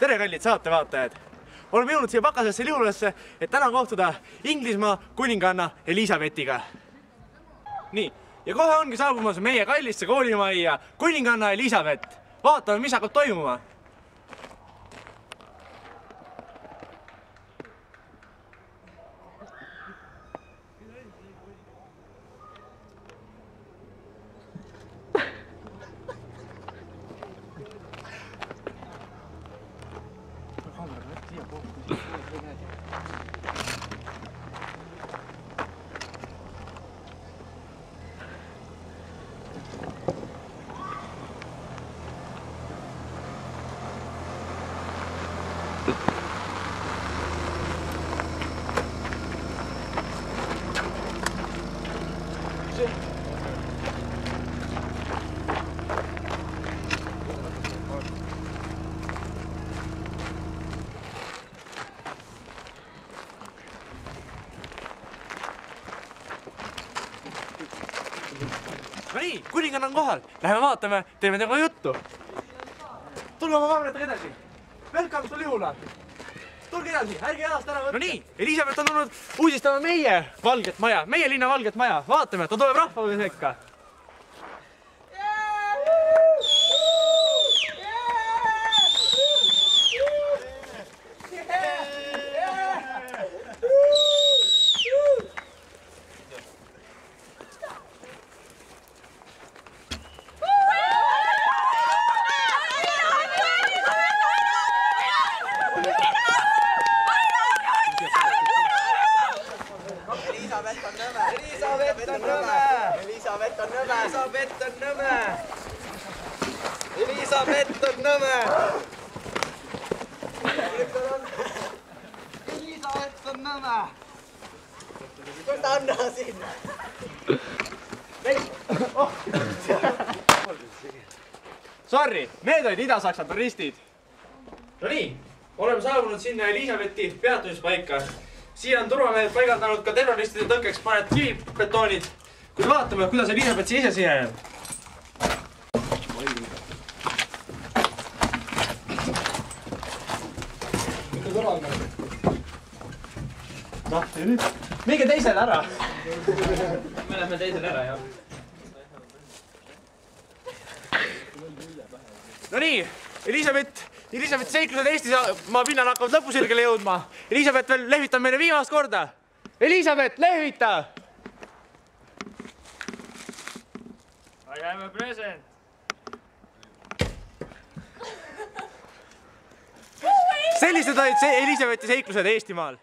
tere, kallid saatevaatajad! Oleme jõudnud siia pakasesse Lihulasse, et täna kohtuda Inglismaa kuninganna Elizabethiga. Nii, ja kohe ongi saabumas meie kallisse koolimajja kuninganna Elizabeth. Vaatame, mis hakkab toimuma. No nii, kuninganna on kohal. Läheme vaatame, teeme temaga juttu. Tulge oma kaameratega edasi. Welcome to Lihula. Tulge edasi, ärge jalast ära võtta. No nii, Elizabeth on tulnud uudistama meie valget maja, meie linna valget maja. Vaatame, ta tuleb rahva või sekka. Elisabeth on nõme! Kus ta on siin? Sorry, need olid Ida-Saksa turistid. No nii, oleme saabunud sinna Elizabethi peatumispaika. Siia on turvamehed paigaldanud ka terroristide tõkkeks mõned kivibetoonid. Kuid vaatame, kuidas Elizabeth siia ise jääb. Noh, ja nüüd? Minge teisele ära! Me lähme teisele ära, jah. No nii, Elizabeth seiklused Eestimaa pinnal hakkavad lõpusirgele jõudma. Elizabeth veel lehvitab meile viimast korda. Elizabeth, lehvita! I am a present. Sellised olid Elizabethi seiklused Eestimaal.